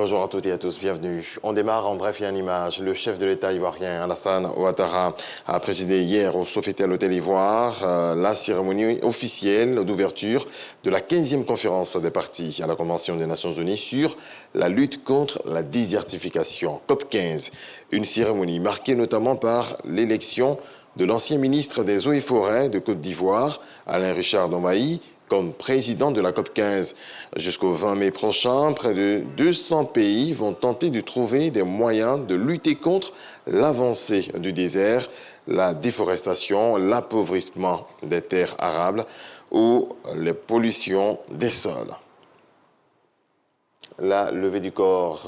Bonjour à toutes et à tous, bienvenue. On démarre en bref et en images. Le chef de l'État ivoirien, Alassane Ouattara, a présidé hier au Sofitel Hôtel Ivoire la cérémonie officielle d'ouverture de la 15e conférence des parties à la Convention des Nations Unies sur la lutte contre la désertification, COP15. Une cérémonie marquée notamment par l'élection de l'ancien ministre des Eaux et Forêts de Côte d'Ivoire, Alain Richard Domaï, comme président de la COP15. Jusqu'au 20 mai prochain, près de 200 pays vont tenter de trouver des moyens de lutter contre l'avancée du désert, la déforestation, l'appauvrissement des terres arables ou les pollutions des sols. La levée du corps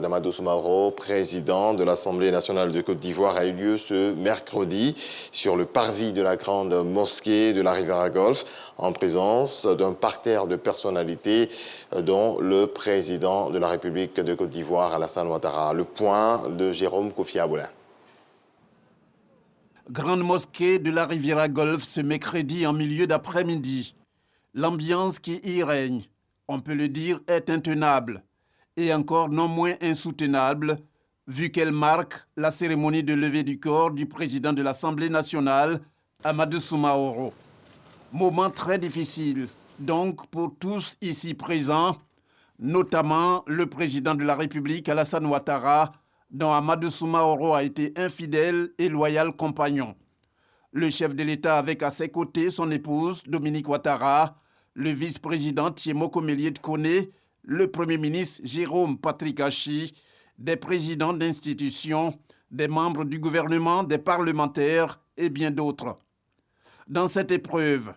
d'Amadou Soumaoro, président de l'Assemblée nationale de Côte d'Ivoire, a eu lieu ce mercredi sur le parvis de la grande mosquée de la Riviera Golfe, en présence d'un parterre de personnalités, dont le président de la République de Côte d'Ivoire, Alassane Ouattara. Le point de Jérôme Kofi Aboulin. Grande mosquée de la Riviera Golfe ce mercredi en milieu d'après-midi. L'ambiance qui y règne, on peut le dire, est intenable et encore non moins insoutenable vu qu'elle marque la cérémonie de levée du corps du président de l'Assemblée nationale, Amadou Soumaoro. Moment très difficile, donc, pour tous ici présents, notamment le président de la République, Alassane Ouattara, dont Amadou Soumaoro a été un fidèle et loyal compagnon. Le chef de l'État avec à ses côtés son épouse, Dominique Ouattara, le vice-président Thiemoko Mélié-Koné, le premier ministre Jérôme Patrick Achi, des présidents d'institutions, des membres du gouvernement, des parlementaires et bien d'autres. Dans cette épreuve,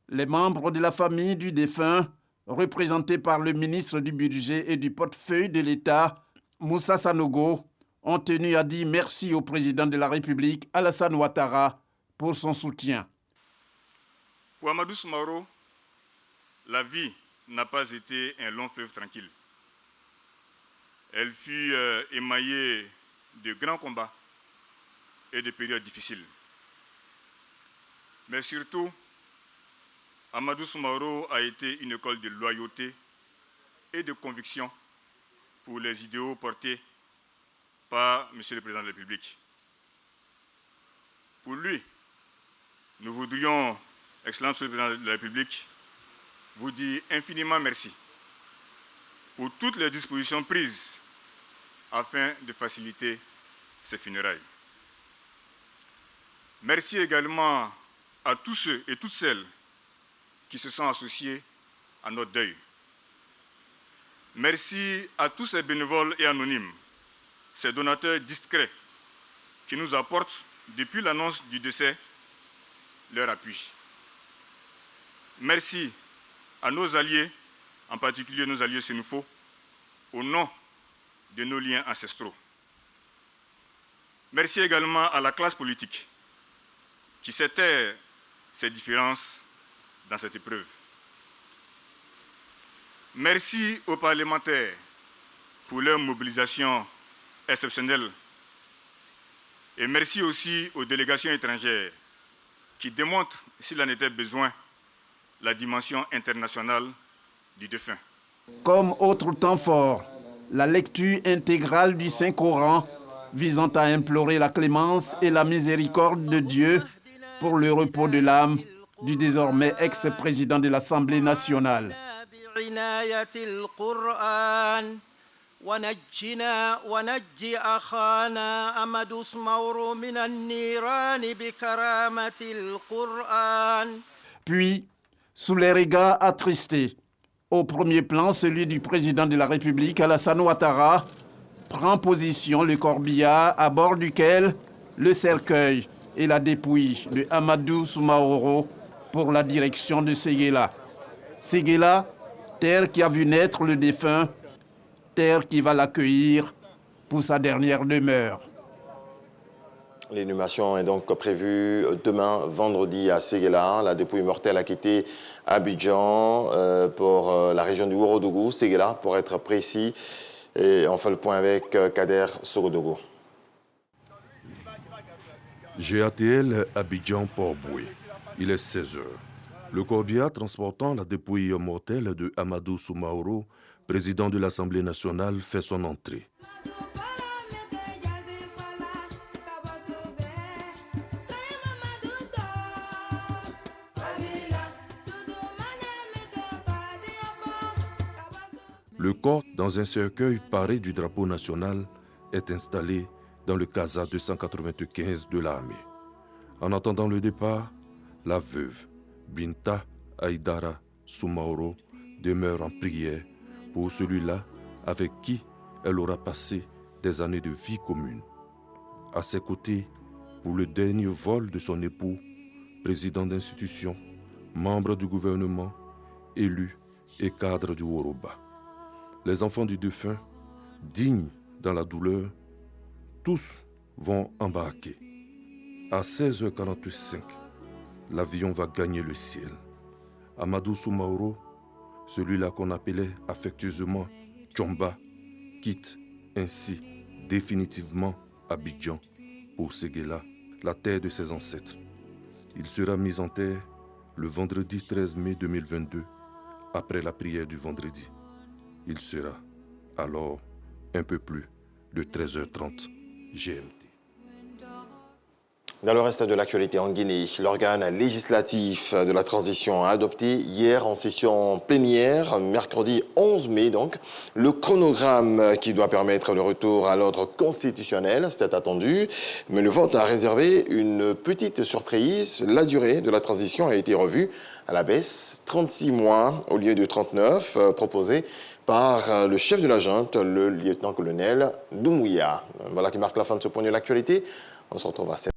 les membres de la famille du défunt, représentés par le ministre du Budget et du portefeuille de l'État, Moussa Sanogo, ont tenu à dire merci au président de la République, Alassane Ouattara, pour son soutien. Pour Amadou Soumaoro, la vie n'a pas été un long fleuve tranquille. Elle fut émaillée de grands combats et de périodes difficiles. Mais surtout, Amadou Soumaoro a été une école de loyauté et de conviction pour les idéaux portés par M. le Président de la République. Pour lui, nous voudrions, Excellence M. le Président de la République, vous dire infiniment merci pour toutes les dispositions prises afin de faciliter ces funérailles. Merci également à tous ceux et toutes celles qui se sont associés à notre deuil. Merci à tous ces bénévoles et anonymes, ces donateurs discrets qui nous apportent, depuis l'annonce du décès, leur appui. Merci à nos alliés, en particulier nos alliés sénoufos, au nom de nos liens ancestraux. Merci également à la classe politique qui sait taire ces différences dans cette épreuve. Merci aux parlementaires pour leur mobilisation exceptionnelle. Et merci aussi aux délégations étrangères qui démontrent, s'il en était besoin, la dimension internationale du défunt. Comme autre temps fort, la lecture intégrale du Saint-Coran visant à implorer la clémence et la miséricorde de Dieu pour le repos de l'âme du désormais ex-président de l'Assemblée nationale. Puis, sous les regards attristés, au premier plan, celui du président de la République, Alassane Ouattara, prend position le corbillard à bord duquel le cercueil et la dépouille de Amadou Soumaoro pour la direction de Séguéla. Séguéla, terre qui a vu naître le défunt, terre qui va l'accueillir pour sa dernière demeure. L'inhumation est donc prévue demain, vendredi, à Séguéla. La dépouille mortelle a quitté Abidjan pour la région du Ourodougou, Séguéla, pour être précis. Et on fait le point avec Kader Sogodogo. GATL Abidjan-Port-Boué. Il est 16h. Le corbillard transportant la dépouille mortelle de Amadou Soumaoro président de l'Assemblée nationale, fait son entrée. Le corps, dans un cercueil paré du drapeau national, est installé dans le Casa 295 de l'armée. En attendant le départ, la veuve, Binta Aïdara Soumaoro, demeure en prière pour celui-là avec qui elle aura passé des années de vie commune. À ses côtés, pour le dernier vol de son époux, président d'institution, membre du gouvernement, élu et cadre du Woroba. Les enfants du défunt, dignes dans la douleur, tous vont embarquer. À 16h45, l'avion va gagner le ciel. Amadou Soumaoro, celui-là qu'on appelait affectueusement Tchomba, quitte ainsi définitivement Abidjan pour Séguéla, la terre de ses ancêtres. Il sera mis en terre le vendredi 13 mai 2022, après la prière du vendredi. Il sera alors un peu plus de 13h30 GMT. Dans le reste de l'actualité en Guinée, l'organe législatif de la transition a adopté hier en session plénière, mercredi 11 mai donc, le chronogramme qui doit permettre le retour à l'ordre constitutionnel, c'était attendu, mais le vote a réservé une petite surprise. La durée de la transition a été revue à la baisse, 36 mois au lieu de 39, proposé par le chef de la junte, le lieutenant-colonel Doumbouya. Voilà qui marque la fin de ce point de l'actualité. On se retrouve à 7h.